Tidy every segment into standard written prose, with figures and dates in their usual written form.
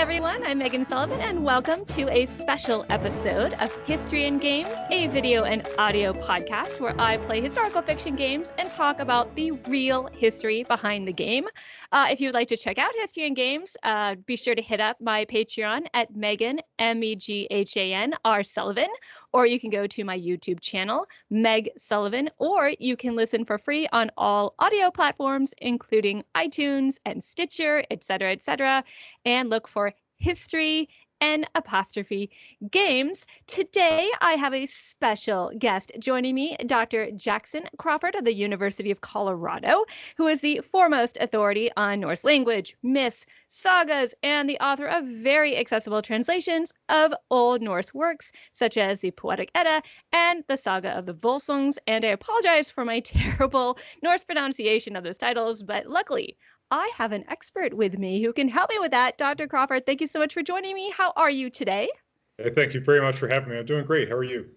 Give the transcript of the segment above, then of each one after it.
everyone, I'm Meghan Sullivan, and welcome to a special episode of History and Games, a video and audio podcast where I play historical fiction games and talk about the real history behind the game. If you would like to check out History and Games, be sure to hit up my Patreon at Meghan, Meghan R. Sullivan, or you can go to my YouTube channel, Meg Sullivan, or you can listen for free on all audio platforms, including iTunes and Stitcher, etc., and look for History and apostrophe games. Today, I have a special guest joining me, Dr. Dr Crawford of the University of Colorado, who is the foremost authority on Norse language, myths, sagas, and the author of very accessible translations of Old Norse works, such as the Poetic Edda and the Saga of the Volsungs. And I apologize for my terrible Norse pronunciation of those titles, but luckily, I have an expert with me who can help me with that. Dr. Crawford, thank you so much for joining me. How are you today? Hey, thank you very much for having me. I'm doing great. How are you?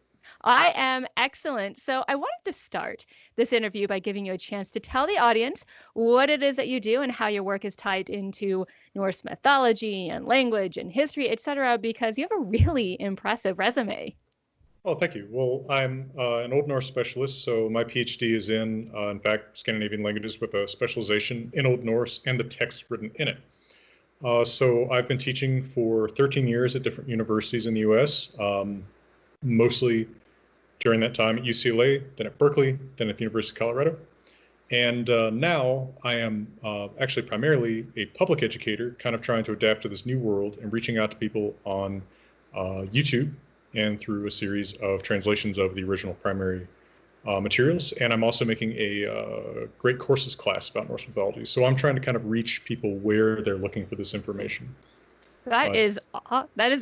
I am excellent. So I wanted to start this interview by giving you a chance to tell the audience what it is that you do and how your work is tied into Norse mythology and language and history, etc., because you have a really impressive resume. Oh, thank you. Well, I'm an Old Norse specialist, so my PhD is in fact, Scandinavian languages with a specialization in Old Norse and the text written in it. So I've been teaching for 13 years at different universities in the U.S., mostly during that time at UCLA, then at Berkeley, then at the University of Colorado. And now I am actually primarily a public educator, kind of trying to adapt to this new world and reaching out to people on YouTube and through a series of translations of the original primary materials. And I'm also making a great courses class about Norse mythology. So I'm trying to kind of reach people where they're looking for this information. That is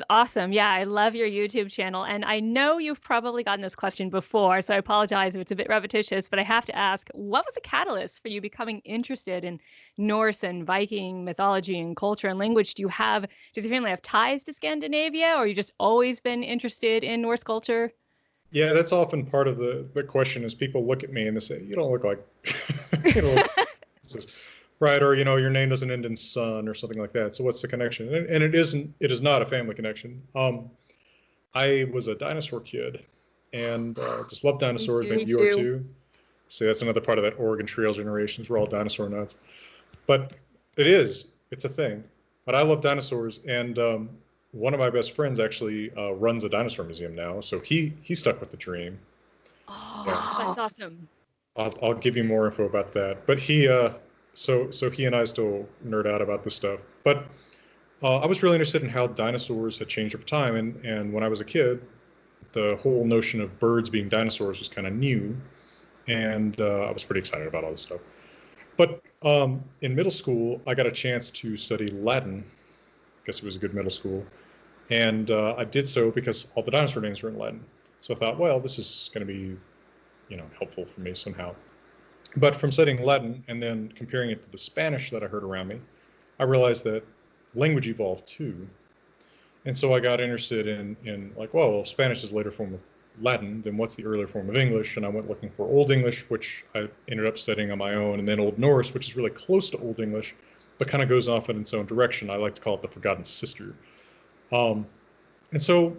awesome. Yeah, I love your YouTube channel. And I know you've probably gotten this question before, so I apologize if it's a bit repetitious, but I have to ask, what was the catalyst for you becoming interested in Norse and Viking mythology and culture and language? Does your family have ties to Scandinavia, or you just always been interested in Norse culture? Yeah, that's often part of the question is people look at me and they say, you don't look like, you know, this is right, or your name doesn't end in son or something like that. So what's the connection? And it is not a family connection. I was a dinosaur kid and just loved dinosaurs. Maybe you are too. See, that's another part of that Oregon Trail generations. We're all dinosaur nuts. But it's a thing. But I love dinosaurs, and one of my best friends actually runs a dinosaur museum now. So he stuck with the dream. Oh, yeah. That's awesome. I'll give you more info about that. But So he and I still nerd out about this stuff. But I was really interested in how dinosaurs had changed over time. And when I was a kid, the whole notion of birds being dinosaurs was kind of new. And I was pretty excited about all this stuff. But in middle school, I got a chance to study Latin. I guess it was a good middle school. And I did so because all the dinosaur names were in Latin. So I thought, well, this is going to be, helpful for me somehow. But from studying Latin and then comparing it to the Spanish that I heard around me, I realized that language evolved too. And so I got interested in like, well, Spanish is a later form of Latin, then what's the earlier form of English? And I went looking for Old English, which I ended up studying on my own, and then Old Norse, which is really close to Old English, but kind of goes off in its own direction. I like to call it the forgotten sister. And so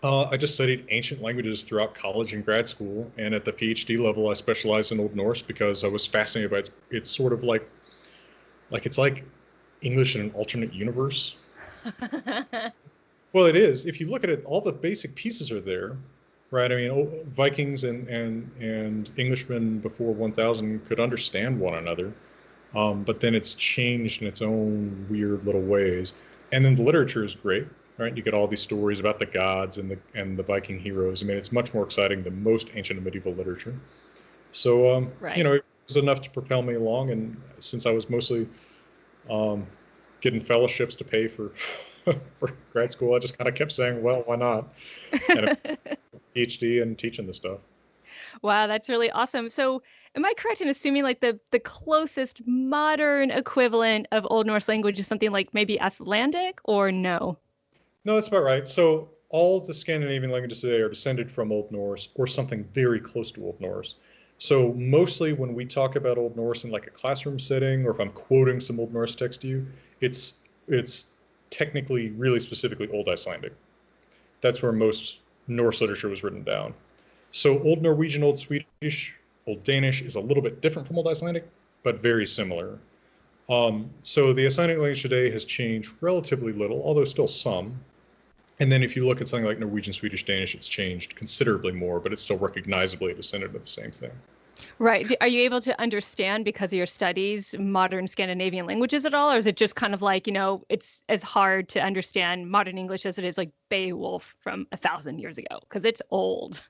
I just studied ancient languages throughout college and grad school, and at the PhD level, I specialized in Old Norse because I was fascinated by it's sort of like it's like English in an alternate universe. Well, it is. If you look at it, all the basic pieces are there, right? I mean, Vikings and Englishmen before 1000 could understand one another, but then it's changed in its own weird little ways. And then the literature is great. Right, you get all these stories about the gods and the Viking heroes. I mean, it's much more exciting than most ancient and medieval literature. So, it was enough to propel me along. And since I was mostly getting fellowships to pay for for grad school, I just kind of kept saying, well, why not? And a PhD and teaching this stuff. Wow, that's really awesome. So am I correct in assuming like the closest modern equivalent of Old Norse language is something like maybe Icelandic, or no? No, that's about right. So all the Scandinavian languages today are descended from Old Norse or something very close to Old Norse. So mostly when we talk about Old Norse in like a classroom setting, or if I'm quoting some Old Norse text to you, it's technically, really specifically, Old Icelandic. That's where most Norse literature was written down. So Old Norwegian, Old Swedish, Old Danish is a little bit different from Old Icelandic, but very similar. So the Icelandic language today has changed relatively little, although still some. And then if you look at something like Norwegian, Swedish, Danish, it's changed considerably more, but it's still recognizably descended of the same thing. Right. Are you able to understand, because of your studies, modern Scandinavian languages at all? Or is it just kind of like, it's as hard to understand modern English as it is like Beowulf from 1,000 years ago? Because it's old.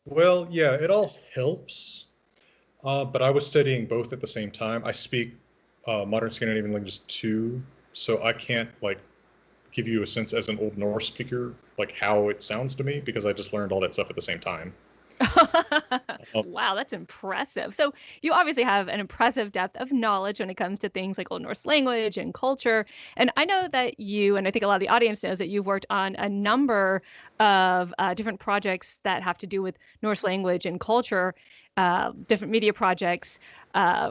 Well, yeah, it all helps. But I was studying both at the same time. I speak modern Scandinavian languages too, so I can't like give you a sense as an Old Norse speaker, like how it sounds to me, because I just learned all that stuff at the same time. Wow, that's impressive. So you obviously have an impressive depth of knowledge when it comes to things like Old Norse language and culture. And I know that you, and I think a lot of the audience knows, that you've worked on a number of different projects that have to do with Norse language and culture, different media projects,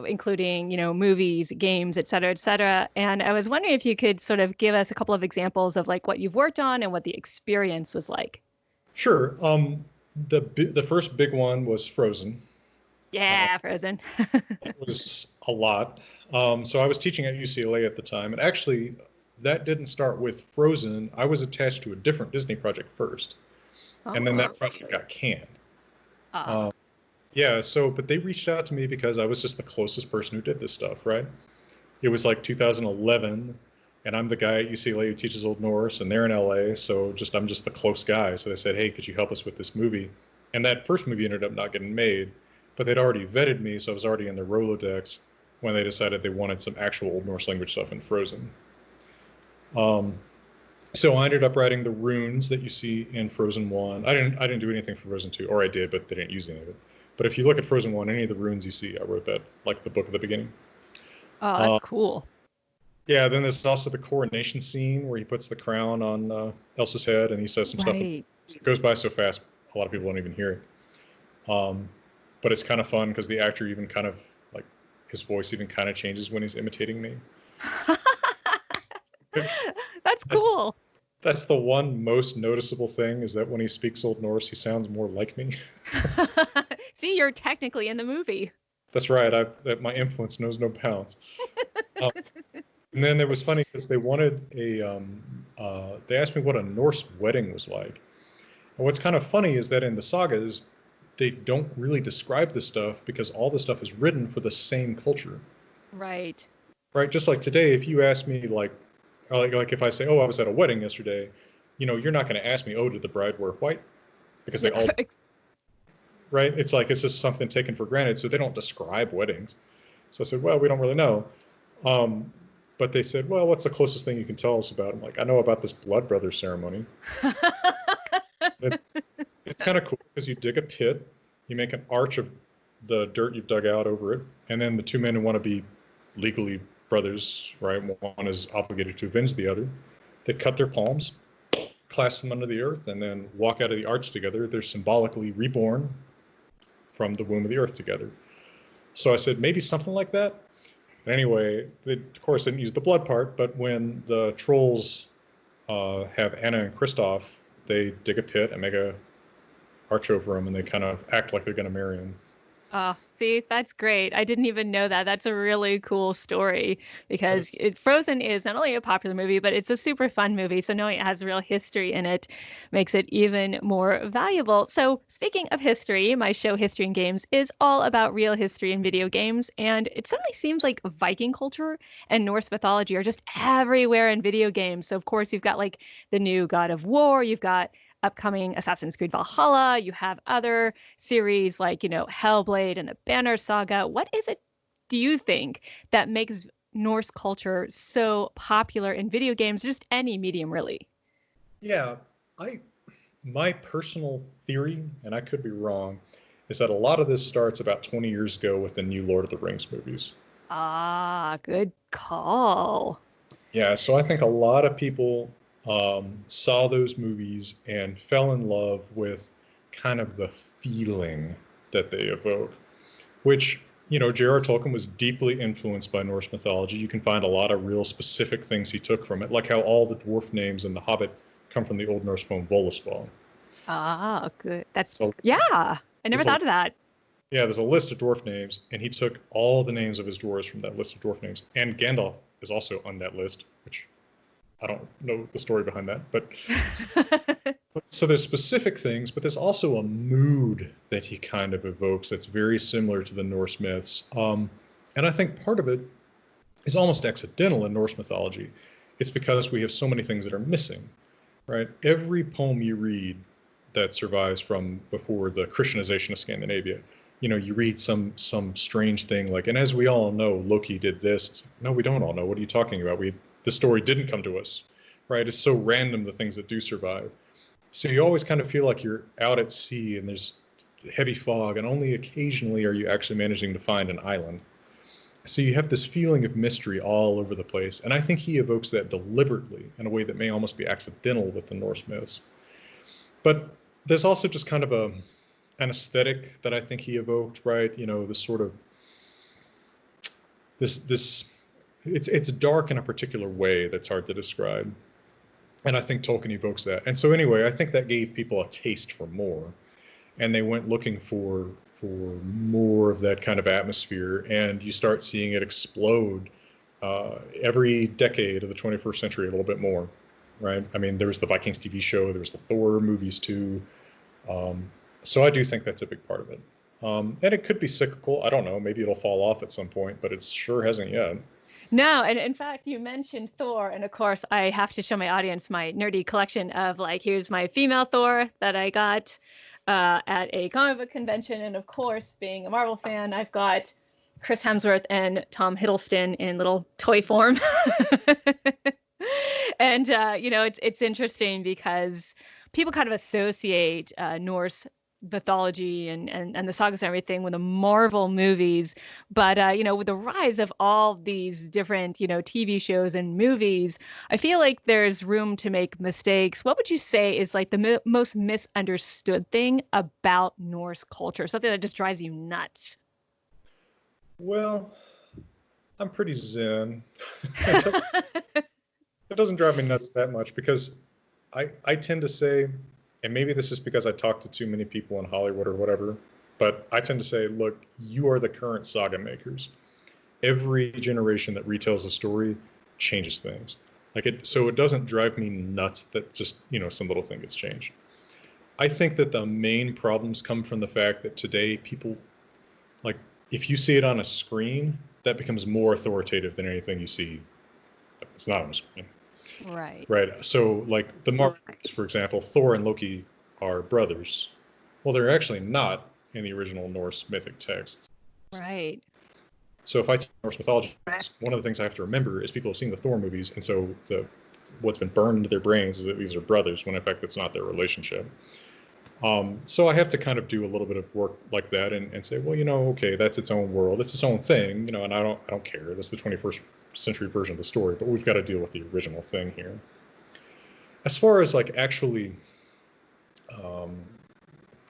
including, movies, games, et cetera, et cetera. And I was wondering if you could sort of give us a couple of examples of like what you've worked on and what the experience was like. Sure. The first big one was Frozen. Yeah, Frozen. It was a lot. So I was teaching at UCLA at the time, and actually that didn't start with Frozen. I was attached to a different Disney project first, and then that project got canned. Yeah, but they reached out to me because I was just the closest person who did this stuff, right? It was like 2011, and I'm the guy at UCLA who teaches Old Norse, and they're in LA, so I'm just the close guy. So they said, hey, could you help us with this movie? And that first movie ended up not getting made, but they'd already vetted me, so I was already in their Rolodex when they decided they wanted some actual Old Norse language stuff in Frozen. So I ended up writing the runes that you see in Frozen 1. I didn't do anything for Frozen 2, or I did, but they didn't use any of it. But if you look at Frozen 1, any of the runes you see, I wrote that, like the book at the beginning. Oh, that's cool. Yeah, then there's also the coronation scene where he puts the crown on Elsa's head and he says some stuff. It goes by so fast, a lot of people don't even hear it. But it's kind of fun because the actor even kind of, like, his voice even kind of changes when he's imitating me. That's cool. That's the one most noticeable thing, is that when he speaks Old Norse, he sounds more like me. See, you're technically in the movie. That's right. My influence knows no bounds. And then it was funny because they wanted they asked me what a Norse wedding was like. And what's kind of funny is that in the sagas, they don't really describe this stuff because all the stuff is written for the same culture. Right. Right. Just like today, if you ask me like if I say, oh, I was at a wedding yesterday, you're not going to ask me, oh, did the bride wear white? Because they all, right? It's like, it's just something taken for granted. So they don't describe weddings. So I said, well, we don't really know. But they said, well, what's the closest thing you can tell us about? I'm like, I know about this blood brother ceremony. It's kind of cool because you dig a pit, you make an arch of the dirt you've dug out over it, and then the two men who want to be legally brothers, right? One is obligated to avenge the other. They cut their palms, clasp them under the earth, and then walk out of the arch together. They're symbolically reborn from the womb of the earth together. So I said, maybe something like that. Anyway, they, of course, didn't use the blood part, but when the trolls have Anna and Kristoff, they dig a pit and make a arch over them, and they kind of act like they're going to marry him. Oh, see, that's great. I didn't even know that. That's a really cool story because Frozen is not only a popular movie, but it's a super fun movie. So knowing it has real history in it makes it even more valuable. So speaking of history, my show History and Games is all about real history in video games. And it suddenly seems like Viking culture and Norse mythology are just everywhere in video games. So of course, you've got like the new God of War, you've got upcoming Assassin's Creed Valhalla. You have other series like, Hellblade and the Banner Saga. What is it, do you think, that makes Norse culture so popular in video games, just any medium, really? Yeah, my personal theory, and I could be wrong, is that a lot of this starts about 20 years ago with the new Lord of the Rings movies. Ah, good call. Yeah, so I think a lot of people saw those movies and fell in love with kind of the feeling that they evoke, which, J.R. Tolkien was deeply influenced by Norse mythology. You can find a lot of real specific things he took from it, like how all the dwarf names in The Hobbit come from the Old Norse poem Völuspá. Ah, good. That's, So yeah, I never thought of that. yeah, there's a list of dwarf names, and he took all the names of his dwarves from that list of dwarf names. And Gandalf is also on that list, which I don't know the story behind that. But so there's specific things, but there's also a mood that he kind of evokes that's very similar to the Norse myths. And I think part of it is almost accidental in Norse mythology. It's because we have so many things that are missing, right? Every poem you read that survives from before the Christianization of Scandinavia, you read some strange thing like, and as we all know, Loki did this. It's like, no, we don't all know. What are you talking about? The story didn't come to us, right? It's so random, the things that do survive. So you always kind of feel like you're out at sea and there's heavy fog, and only occasionally are you actually managing to find an island. So you have this feeling of mystery all over the place. And I think he evokes that deliberately in a way that may almost be accidental with the Norse myths. But there's also just kind of an aesthetic that I think he evoked, right? This sort of it's dark in a particular way that's hard to describe. And I think Tolkien evokes that. And so anyway, I think that gave people a taste for more. And they went looking for more of that kind of atmosphere. And you start seeing it explode every decade of the 21st century a little bit more, right? I mean, there was the Vikings TV show, there was the Thor movies too. So I do think that's a big part of it. And it could be cyclical. I don't know. Maybe it'll fall off at some point, but it sure hasn't yet. No, and in fact, you mentioned Thor, and of course, I have to show my audience my nerdy collection of, like, here's my female Thor that I got at a comic book convention, and of course, being a Marvel fan, I've got Chris Hemsworth and Tom Hiddleston in little toy form. And it's interesting because people kind of associate Norse mythology and the sagas and everything with the Marvel movies, but with the rise of all these different TV shows and movies, I feel like there's room to make mistakes. What would you say is like the most misunderstood thing about Norse culture, something that just drives you nuts? Well, I'm pretty zen. It doesn't drive me nuts that much because I tend to say, and maybe this is because I talk to too many people in Hollywood or whatever, but I tend to say, look, you are the current saga makers. Every generation that retells a story changes things. So it doesn't drive me nuts that just, some little thing gets changed. I think that the main problems come from the fact that today people, like, if you see it on a screen, that becomes more authoritative than anything you see. It's not on a screen. Right. Right. So, like the Marvels, for example, Thor and Loki are brothers. Well, they're actually not in the original Norse mythic texts. Right. So if I teach Norse mythology, one of the things I have to remember is people have seen the Thor movies, and so what's been burned into their brains is that these are brothers, when in fact that's not their relationship. So I have to kind of do a little bit of work like that and say, well, okay, that's its own world, it's its own thing, and I don't care. That's the 21st century version of the story, but we've got to deal with the original thing here. As far as like actually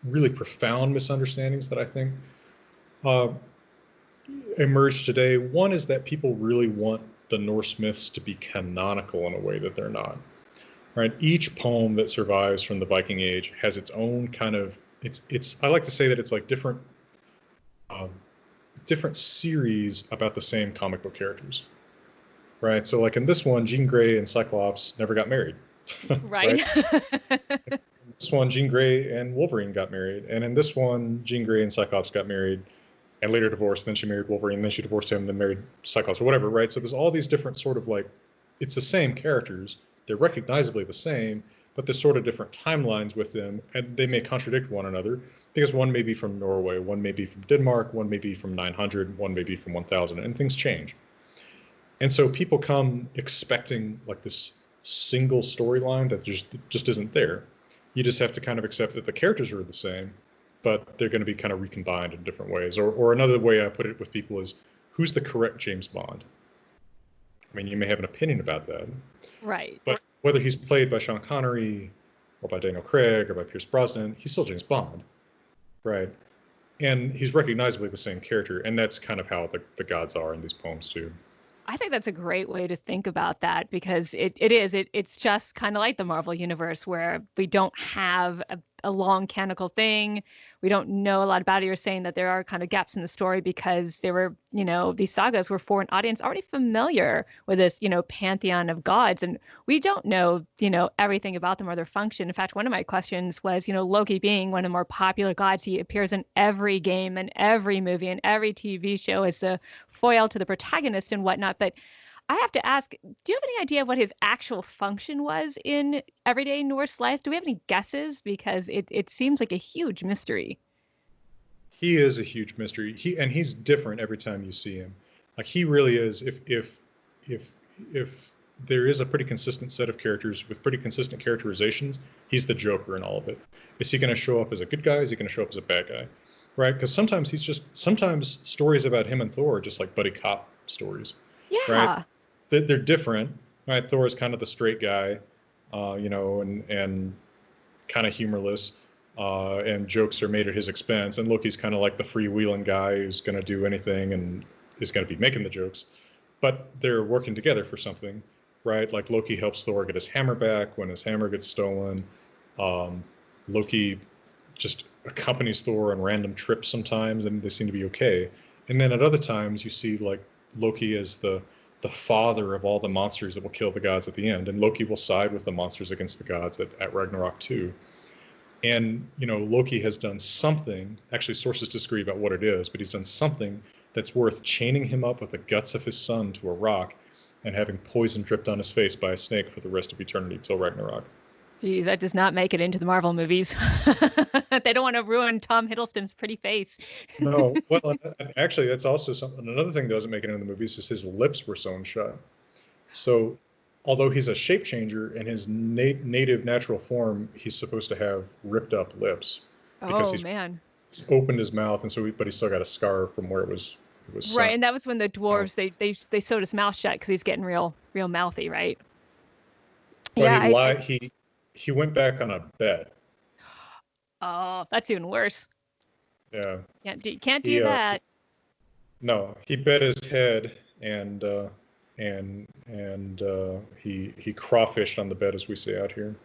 really profound misunderstandings that I think emerge today, one is that people really want the Norse myths to be canonical in a way that they're not. Right? Each poem that survives from the Viking Age has its own kind of I like to say that it's like different series about the same comic book characters. Right? So like in this one, Jean Grey and Cyclops never got married. Right. In this one, Jean Grey and Wolverine got married. And in this one, Jean Grey and Cyclops got married and later divorced. Then she married Wolverine, then she divorced him, then married Cyclops or whatever, right? So there's all these different sort of like, it's the same characters. They're recognizably the same, but there's sort of different timelines with them, and they may contradict one another because one may be from Norway, one may be from Denmark, one may be from 900, one may be from 1000, and things change. And so people come expecting like this single storyline that just isn't there. You just have to kind of accept that the characters are the same, but they're going to be kind of recombined in different ways. Or another way I put it with people is, who's the correct James Bond? I mean, you may have an opinion about that. Right. But whether he's played by Sean Connery or by Daniel Craig or by Pierce Brosnan, he's still James Bond. Right. and he's recognizably the same character, and that's kind of how the gods are in these poems too. I think that's a great way to think about that because it's just kind of like the Marvel universe where we don't have a long canonical thing. We don't know a lot about it. You're saying that there are kind of gaps in the story because there were, these sagas were for an audience already familiar with this, pantheon of gods. And we don't know, everything about them or their function. In fact, one of my questions was, Loki being one of the more popular gods, he appears in every game and every movie and every TV show as a foil to the protagonist and whatnot. But I have to ask, do you have any idea what his actual function was in everyday Norse life? Do we have any guesses? Because it seems like a huge mystery. He is a huge mystery. He's different every time you see him. Like he really is. If there is a pretty consistent set of characters with pretty consistent characterizations, he's the Joker in all of it. Is he going to show up as a good guy? Is he going to show up as a bad guy? Right? Because sometimes stories about him and Thor are just like buddy cop stories. Yeah. Right? They're different. Right? Thor is kind of the straight guy, and kind of humorless, and jokes are made at his expense. And Loki's kind of like the freewheeling guy who's going to do anything and is going to be making the jokes. But they're working together for something, right? Like Loki helps Thor get his hammer back when his hammer gets stolen. Loki just accompanies Thor on random trips sometimes, and they seem to be okay. And then at other times, you see like Loki as the father of all the monsters that will kill the gods at the end, and Loki will side with the monsters against the gods at Ragnarok too. And Loki has done something. Actually, sources disagree about what it is, but he's done something that's worth chaining him up with the guts of his son to a rock and having poison dripped on his face by a snake for the rest of eternity till Ragnarok. Geez, that does not make it into the Marvel movies. They don't want to ruin Tom Hiddleston's pretty face. No, well, and actually, that's also something. Another thing that doesn't make it into the movies is his lips were sewn shut. So, although he's a shape changer in his native natural form, he's supposed to have ripped up lips because he's opened his mouth, and but he's still got a scar from where it was right. sewn. And that was when the dwarves they sewed his mouth shut because he's getting real mouthy, right? Well, yeah, he went back on a bet. Oh, that's even worse. Yeah. Can't do that. No, he bet his head, and he crawfished on the bet, as we say out here.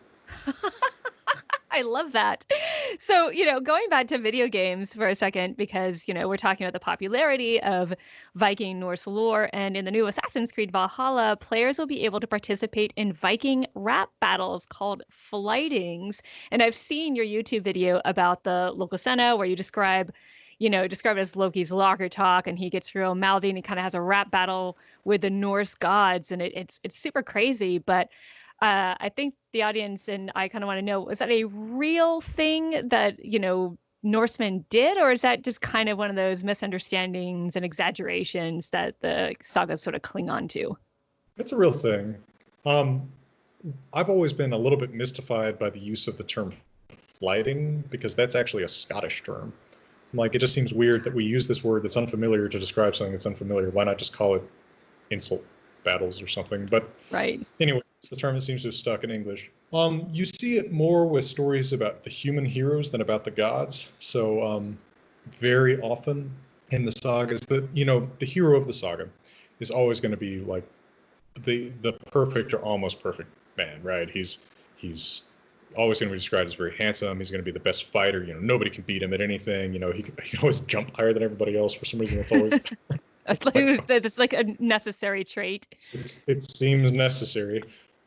I love that. So, going back to video games for a second, because, we're talking about the popularity of Viking Norse lore, and in the new Assassin's Creed Valhalla, players will be able to participate in Viking rap battles called flightings. And I've seen your YouTube video about the Locusena where you describe it as Loki's locker talk, and he gets real mouthy and he kind of has a rap battle with the Norse gods, and it's super crazy. But I think the audience and I kind of want to know, is that a real thing that, Norsemen did, or is that just kind of one of those misunderstandings and exaggerations that the sagas sort of cling on to? It's a real thing. I've always been a little bit mystified by the use of the term flighting, because that's actually a Scottish term. Like, it just seems weird that we use this word that's unfamiliar to describe something that's unfamiliar. Why not just call it insult battles or something? But right. Anyway, it's the term that seems to have stuck in English. You see it more with stories about the human heroes than about the gods. So very often in the sagas, the hero of the saga is always going to be like the perfect or almost perfect man, right? He's always going to be described as very handsome. He's going to be the best fighter. Nobody can beat him at anything. He can always jump higher than everybody else for some reason. That's always it's like a necessary trait. It seems necessary.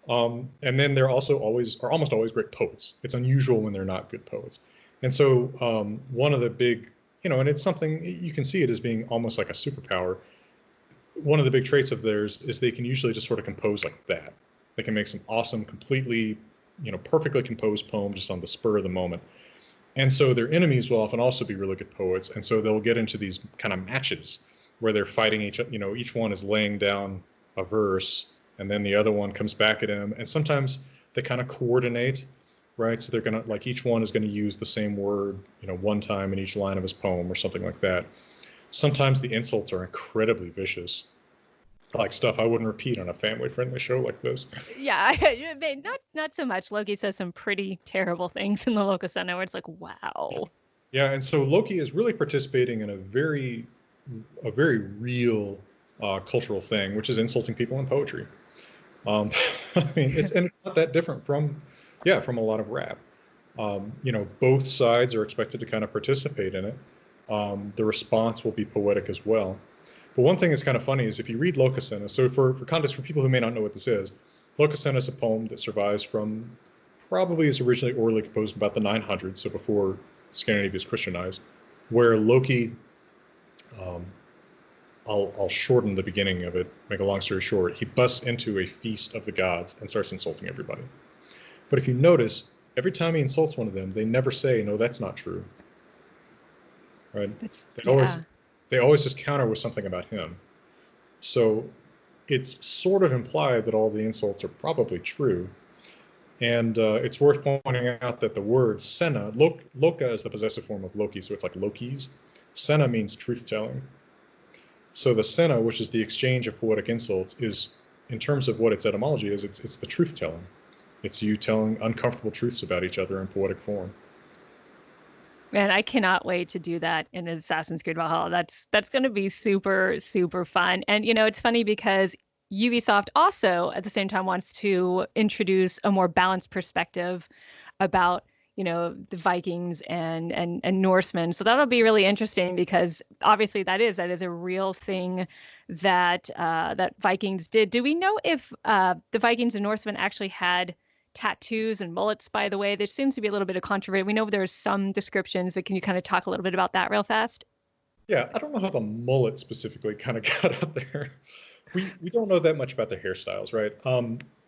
And then they're also almost always great poets. It's unusual when they're not good poets. And so one of the big, and it's something you can see it as being almost like a superpower. One of the big traits of theirs is they can usually just sort of compose like that. They can make some awesome, completely, perfectly composed poem just on the spur of the moment. And so their enemies will often also be really good poets. And so they'll get into these kind of matches where they're fighting each one is laying down a verse, and then the other one comes back at him. And sometimes they kind of coordinate, right? So they're going to, like, each one is going to use the same word, one time in each line of his poem or something like that. Sometimes the insults are incredibly vicious, like stuff I wouldn't repeat on a family-friendly show like this. Yeah, not so much. Loki says some pretty terrible things in the Locusena where it's like, wow. Yeah, and so Loki is really participating in a very real cultural thing, which is insulting people in poetry. I mean, it's not that different from, yeah, from a lot of rap. Both sides are expected to kind of participate in it. The response will be poetic as well. But one thing that's kind of funny is if you read Lokasenna, so for context, for people who may not know what this is, Lokasenna is a poem that survives from probably is originally orally composed about the 900s, so before Scandinavia is Christianized, where Loki, um, I'll shorten the beginning of it, make a long story short, he busts into a feast of the gods and starts insulting everybody. But if you notice, every time he insults one of them, they never say, no, that's not true. Right? They always Yeah. they always just counter with something about him. So it's sort of implied that all the insults are probably true. And it's worth pointing out that the word Senna, Loka is the possessive form of Loki, so it's like Loki's. Senna means truth-telling. So the Senna, which is the exchange of poetic insults, is, in terms of what its etymology is, it's the truth-telling. It's you telling uncomfortable truths about each other in poetic form. Man, I cannot wait to do that in Assassin's Creed Valhalla. That's going to be super, super fun. And it's funny because Ubisoft also at the same time wants to introduce a more balanced perspective about, the Vikings and Norsemen. So that'll be really interesting because obviously that is a real thing that Vikings did. Do we know if the Vikings and Norsemen actually had tattoos and mullets, by the way? There seems to be a little bit of controversy. We know there's some descriptions, but can you kind of talk a little bit about that real fast? Yeah, I don't know how the mullet specifically kind of got out there. We don't know that much about the hairstyles, right?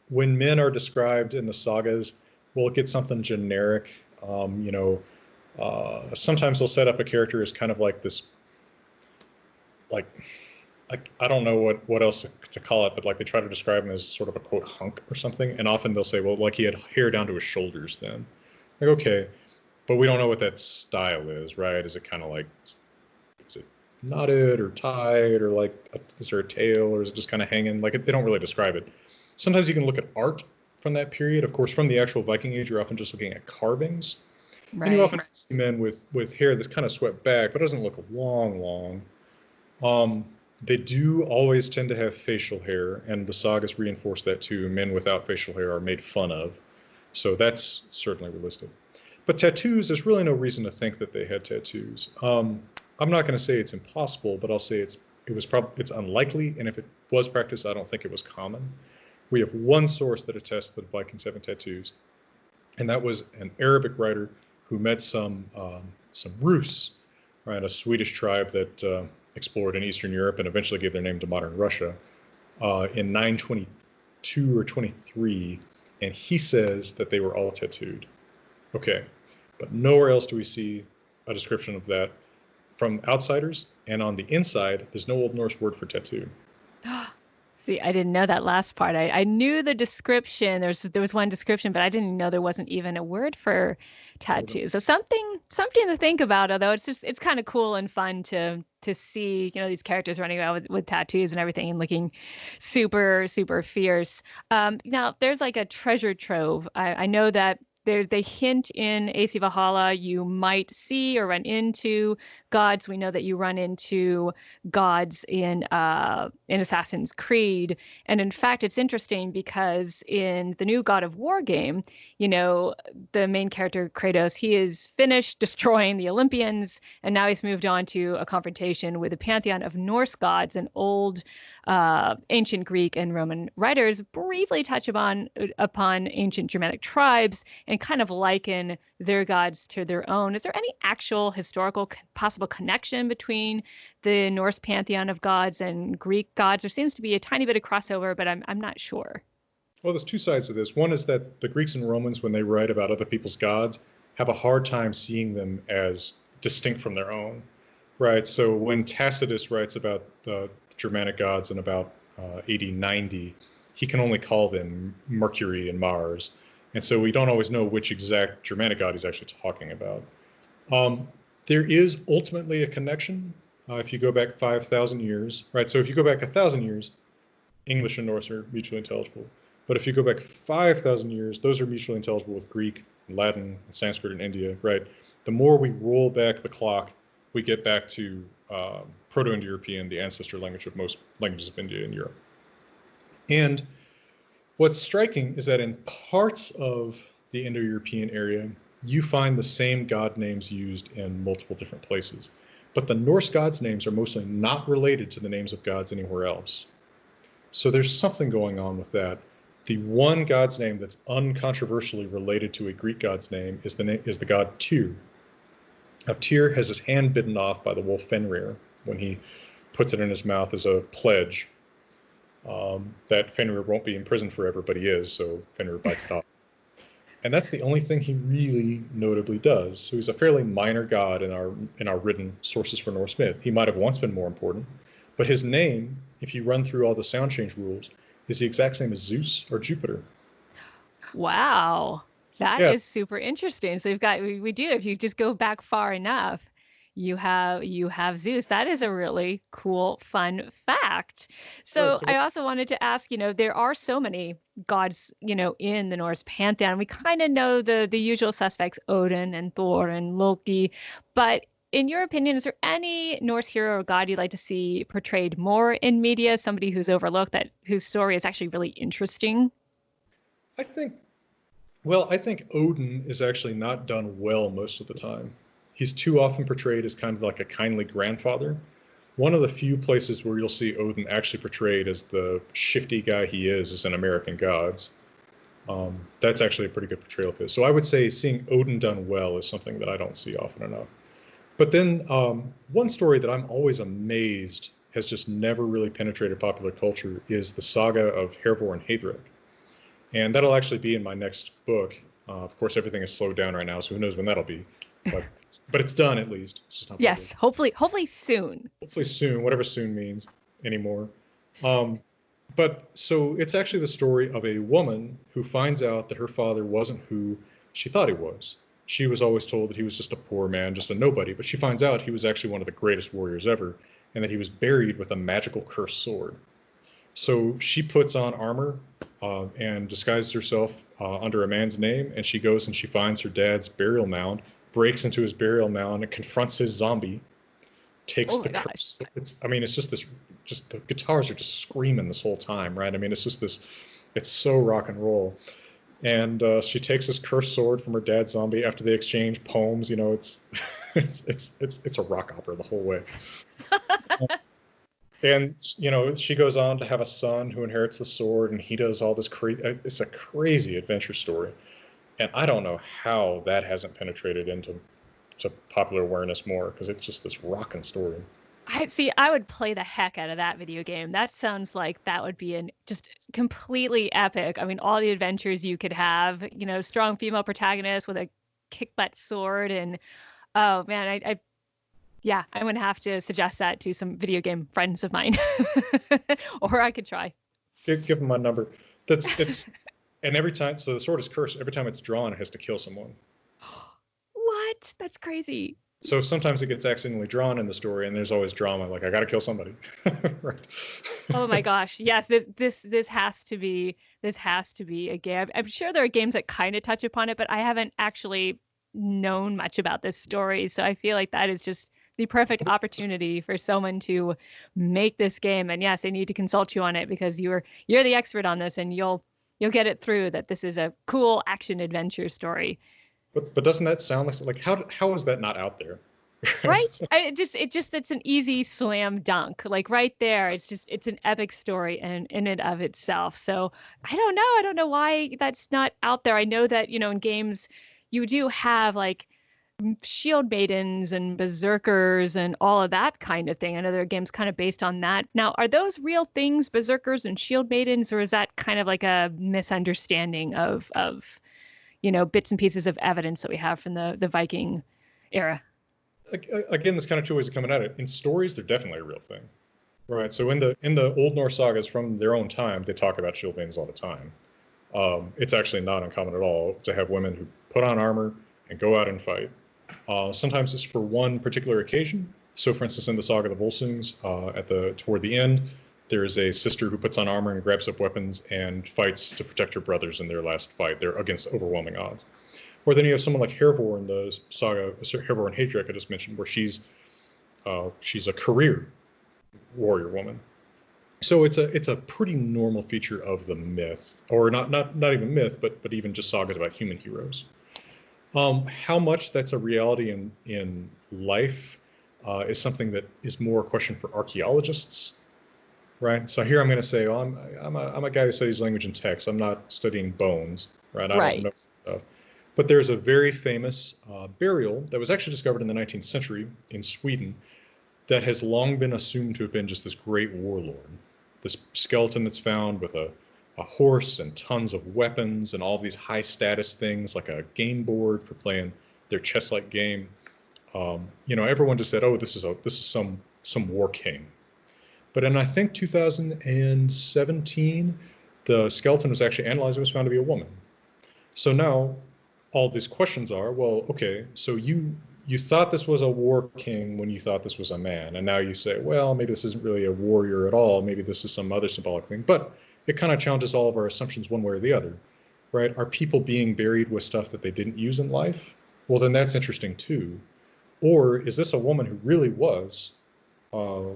When men are described in the sagas, we'll get something generic. Sometimes they'll set up a character as kind of like this, like, I don't know what else to call it, but like they try to describe him as sort of a quote hunk or something, and often they'll say, well, like he had hair down to his shoulders then. Like, okay, but we don't know what that style is, right? Is it kind of like, is it knotted or tied, or like, is there a tail, or is it just kind of hanging? Like, they don't really describe it. Sometimes you can look at art from that period. Of course, from the actual Viking Age, you're often just looking at carvings. And you Right. often see men with hair that's kind of swept back, but doesn't look long. Um, they do always tend to have facial hair, and the sagas reinforce that too. Men without facial hair are made fun of. So that's certainly realistic. But tattoos, there's really no reason to think that they had tattoos. I'm not going to say it's impossible, but I'll say it's unlikely, and if it was practiced, I don't think it was common. We have one source that attests that Vikings having tattoos, and that was an Arabic writer who met some Rus, right, a Swedish tribe that explored in Eastern Europe and eventually gave their name to modern Russia in 922 or 23, and he says that they were all tattooed. Okay, but nowhere else do we see a description of that from outsiders, and on the inside, there's no Old Norse word for tattoo. See, I didn't know that last part. I knew the description. There was one description, but I didn't know there wasn't even a word for tattoo. So something to think about. Although it's kind of cool and fun to see these characters running around with tattoos and everything and looking super super fierce. Now there's like a treasure trove. I know that they hint in AC Valhalla you might see or run into gods. We know that you run into gods in Assassin's Creed. And in fact, it's interesting because in the new God of War game, the main character Kratos, he is finished destroying the Olympians, and now he's moved on to a confrontation with the pantheon of Norse gods. And old ancient Greek and Roman writers briefly touch upon ancient Germanic tribes and kind of liken their gods to their own. Is there any actual historical possible connection between the Norse pantheon of gods and Greek gods? There seems to be a tiny bit of crossover, but I'm not sure. Well, there's two sides to this. One is that the Greeks and Romans, when they write about other people's gods, have a hard time seeing them as distinct from their own, right? So when Tacitus writes about the Germanic gods in about AD 90, he can only call them Mercury and Mars. And so we don't always know which exact Germanic god he's actually talking about. There is ultimately a connection if you go back 5,000 years, right? So if you go back 1,000 years, English and Norse are mutually intelligible. But if you go back 5,000 years, those are mutually intelligible with Greek, Latin, and Sanskrit in India, right? The more we roll back the clock, we get back to Proto-Indo-European, the ancestor language of most languages of India and Europe. And what's striking is that in parts of the Indo-European area, you find the same god names used in multiple different places. But the Norse gods' names are mostly not related to the names of gods anywhere else. So there's something going on with that. The one god's name that's uncontroversially related to a Greek god's name is the god Tyr. Now, Tyr has his hand bitten off by the wolf Fenrir when he puts it in his mouth as a pledge that Fenrir won't be in prison forever, but he is, so Fenrir bites it off. And that's the only thing he really notably does. So he's a fairly minor god in our written sources for Norse myth. He might have once been more important, but his name, if you run through all the sound change rules, is the exact same as Zeus or Jupiter. Wow, that is super interesting. So we do, if you just go back far enough, you have Zeus. That is a really cool, fun fact. So I also wanted to ask, there are so many gods, in the Norse pantheon. We kind of know the usual suspects, Odin and Thor and Loki. But in your opinion, is there any Norse hero or god you'd like to see portrayed more in media? Somebody who's overlooked, whose story is actually really interesting? I think Odin is actually not done well most of the time. He's too often portrayed as kind of like a kindly grandfather. One of the few places where you'll see Odin actually portrayed as the shifty guy he is in American Gods. That's actually a pretty good portrayal of his. So I would say seeing Odin done well is something that I don't see often enough. But then one story that I'm always amazed has just never really penetrated popular culture is the Saga of Herevor and Haerethric. And that'll actually be in my next book. Of course, everything is slowed down right now, so who knows when that'll be. But it's done at least. It's just not yes, hopefully soon. Hopefully soon, whatever soon means anymore. But so it's actually the story of a woman who finds out that her father wasn't who she thought he was. She was always told that he was just a poor man, just a nobody, but she finds out he was actually one of the greatest warriors ever, and that he was buried with a magical cursed sword. So she puts on armor and disguises herself under a man's name, and she goes and she finds her dad's burial mound, breaks into his burial mound and confronts his zombie, takes the curse. It's just the guitars are just screaming this whole time, right? I mean, it's just this, it's so rock and roll. And she takes this cursed sword from her dad's zombie after they exchange poems. It's a rock opera the whole way. And, she goes on to have a son who inherits the sword, and he does all this it's a crazy adventure story. And I don't know how that hasn't penetrated into popular awareness more, because it's just this rockin' story. I would play the heck out of that video game. That sounds like that would be just completely epic. I mean, all the adventures you could have, strong female protagonist with a kick-butt sword. And, oh, man, I'm going to have to suggest that to some video game friends of mine. Or I could try. Give them my number. And every time, so the sword is cursed. Every time it's drawn, it has to kill someone. What? That's crazy. So sometimes it gets accidentally drawn in the story, and there's always drama. Like, I got to kill somebody. Right. Oh my gosh! Yes, this has to be a game. I'm sure there are games that kind of touch upon it, but I haven't actually known much about this story. So I feel like that is just the perfect opportunity for someone to make this game. And yes, I need to consult you on it, because you're the expert on this, and you'll get it through that this is a cool action adventure story. But doesn't that sound like how is that not out there? Right? It's an easy slam dunk. Like right there, it's an epic story in and of itself. So I don't know why that's not out there. I know that, in games you do have like shield maidens and berserkers and all of that kind of thing. I know there are games kind of based on that. Now, are those real things, berserkers and shield maidens, or is that kind of like a misunderstanding of bits and pieces of evidence that we have from the Viking era? Again, there's kind of two ways of coming at it. In stories, they're definitely a real thing, right? So in the Old Norse sagas from their own time, they talk about shield maidens all the time. It's actually not uncommon at all to have women who put on armor and go out and fight. Sometimes it's for one particular occasion. So, for instance, in the Saga of the Volsungs, toward the end, there is a sister who puts on armor and grabs up weapons and fights to protect her brothers in their last fight. They're against overwhelming odds. Or then you have someone like Herevor in the saga, Herevor and Haedric I just mentioned, where she's a career warrior woman. So it's a pretty normal feature of the myth, or not even myth, but even just sagas about human heroes. How much that's a reality in life is something that is more a question for archaeologists, right? So here I'm going to say, oh, I'm a guy who studies language and text. I'm not studying bones, right? I don't know stuff. But there's a very famous burial that was actually discovered in the 19th century in Sweden that has long been assumed to have been just this great warlord. This skeleton that's found with a horse and tons of weapons and all these high status things like a game board for playing their chess-like game. Everyone just said, oh, this is some war king. But in I think 2017, the skeleton was actually analyzed and was found to be a woman. So now all these questions are, well, okay, so you thought this was a war king when you thought this was a man, and now you say, well, maybe this isn't really a warrior at all. Maybe this is some other symbolic thing. But it kind of challenges all of our assumptions one way or the other, right? Are people being buried with stuff that they didn't use in life? Well, then that's interesting too. Or is this a woman who really was a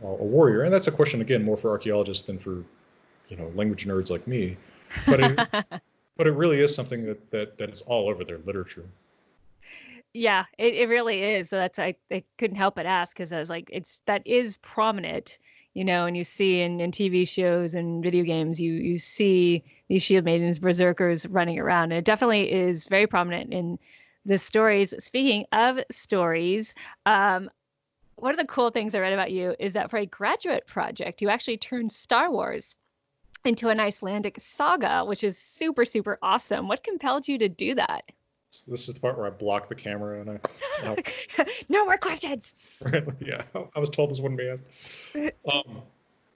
warrior? And that's a question, again, more for archaeologists than for, language nerds like me. But it really is something that is all over their literature. Yeah, it really is. So I couldn't help but ask, because I was like, that is prominent, and you see in TV shows and video games, you see these shield maidens, berserkers running around. And it definitely is very prominent in the stories. Speaking of stories, one of the cool things I read about you is that for a graduate project, you actually turned Star Wars into an Icelandic saga, which is super, super awesome. What compelled you to do that? So this is the part where I block the camera and I no more questions. Yeah, I was told this wouldn't be asked.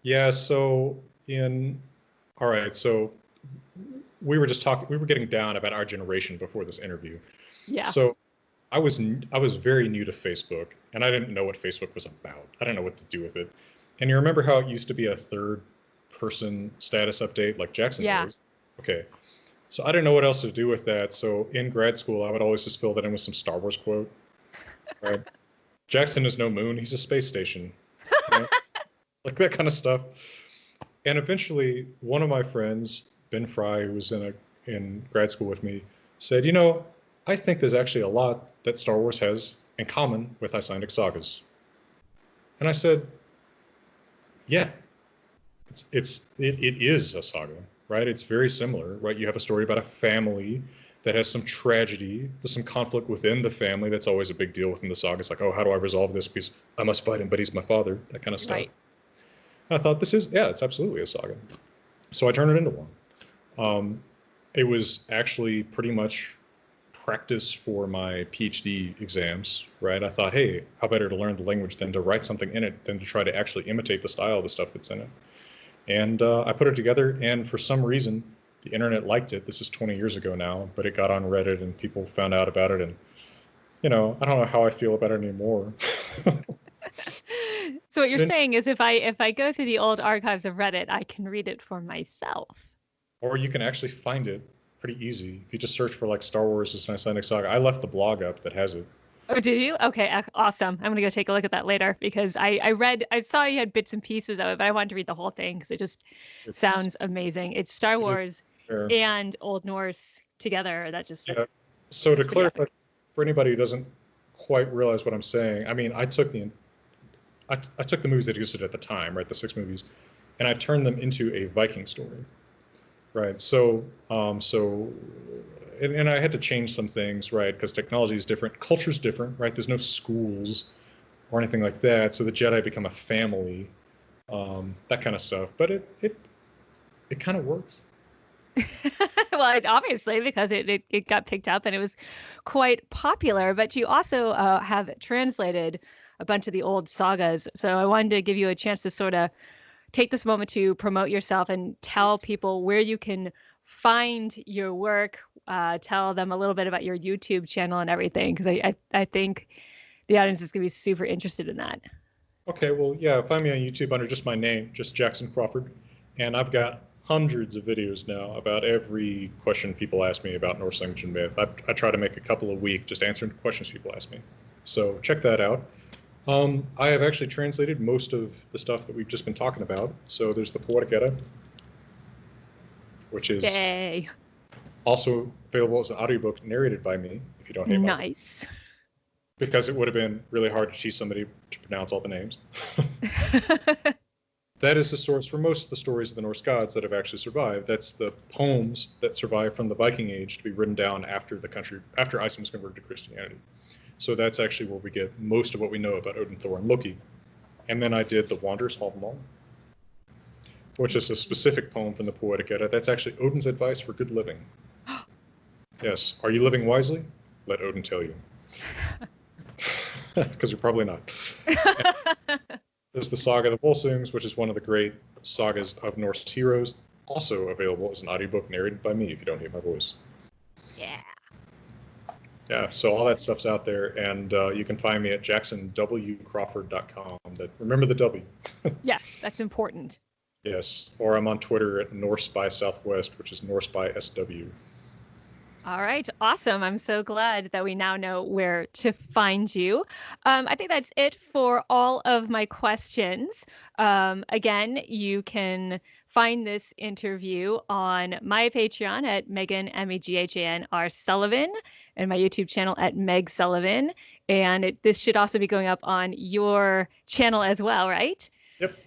Yeah, so all right, so we were getting down about our generation before this interview. Yeah. So I was very new to Facebook, and I didn't know what Facebook was about. I didn't know what to do with it. And you remember how it used to be a third person status update like Jackson knows? Okay. So I didn't know what else to do with that. So in grad school, I would always just fill that in with some Star Wars quote. Right? Jackson is no moon. He's a space station. Right? Like that kind of stuff. And eventually, one of my friends, Ben Fry, who was in grad school with me, said, I think there's actually a lot that Star Wars has in common with Icelandic sagas. And I said, yeah, it is a saga. Right? It's very similar, right? You have a story about a family that has some tragedy. There's some conflict within the family. That's always a big deal within the saga. It's like, oh, how do I resolve this? Because I must fight him, but he's my father. That kind of stuff. Right. And I thought it's absolutely a saga. So I turned it into one. It was actually pretty much practice for my PhD exams, right? I thought, hey, how better to learn the language than to write something in it than to try to actually imitate the style of the stuff that's in it. And I put it together, and for some reason, the internet liked it. This is 20 years ago now, but it got on Reddit, and people found out about it. And, I don't know how I feel about it anymore. So what you're saying is if I go through the old archives of Reddit, I can read it for myself. Or you can actually find it pretty easy. If you just search for, like, Star Wars is an Icelandic saga. I left the blog up that has it. Oh, did you? Okay, awesome. I'm going to go take a look at that later, because I saw you had bits and pieces of it, but I wanted to read the whole thing because it sounds amazing. It's Star Wars and Old Norse together. That just... Yeah. So to clarify, for anybody who doesn't quite realize what I'm saying, I mean, I took the movies that existed at the time, right, the 6 movies, and I turned them into a Viking story, right? So, and I had to change some things, right? Because technology is different, culture's different, right? There's no schools or anything like that. So the Jedi become a family, that kind of stuff. But it kind of works. Well, obviously, because it got picked up and it was quite popular. But you also have translated a bunch of the old sagas. So I wanted to give you a chance to sort of take this moment to promote yourself and tell people where you can find your work, tell them a little bit about your YouTube channel and everything, because I think the audience is going to be super interested in that. Okay, well, yeah, find me on YouTube under just my name, just Jackson Crawford. And I've got hundreds of videos now about every question people ask me about Norse language and myth. I try to make a couple a week just answering questions people ask me. So check that out. I have actually translated most of the stuff that we've just been talking about. So there's the Poetic Edda, which is Yay. also available as an audiobook narrated by me, if you don't hate my voice. Nice. Because it would have been really hard to teach somebody to pronounce all the names. That is the source for most of the stories of the Norse gods that have actually survived. That's the poems that survived from the Viking Age to be written down after Iceland was converted to Christianity. So that's actually where we get most of what we know about Odin, Thor, and Loki. And then I did the Wanderer's Hallmal, which is a specific poem from the Poetic Edda. That's actually Odin's advice for good living. Yes. Are you living wisely? Let Odin tell you. Because you're probably not. There's the Saga of the Volsungs, which is one of the great sagas of Norse heroes, also available as an audiobook narrated by me, if you don't hate my voice. Yeah. Yeah, so all that stuff's out there, and you can find me at jacksonwcrawford.com. Remember the W. Yes, that's important. Yes, or I'm on Twitter at Norse by Southwest, which is Norse by SW. All right, awesome. I'm so glad that we now know where to find you. I think that's it for all of my questions. Again, you can find this interview on my Patreon at Meghan, MEGHANR Sullivan, and my YouTube channel at Meg Sullivan. And this should also be going up on your channel as well, right? Yep.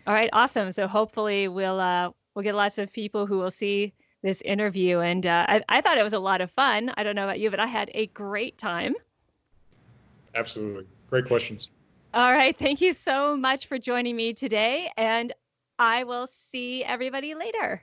All right, awesome. So hopefully we'll get lots of people who will see this interview, and I thought it was a lot of fun. I don't know about you, but I had a great time. Absolutely. Great questions. All right. Thank you so much for joining me today, and I will see everybody later.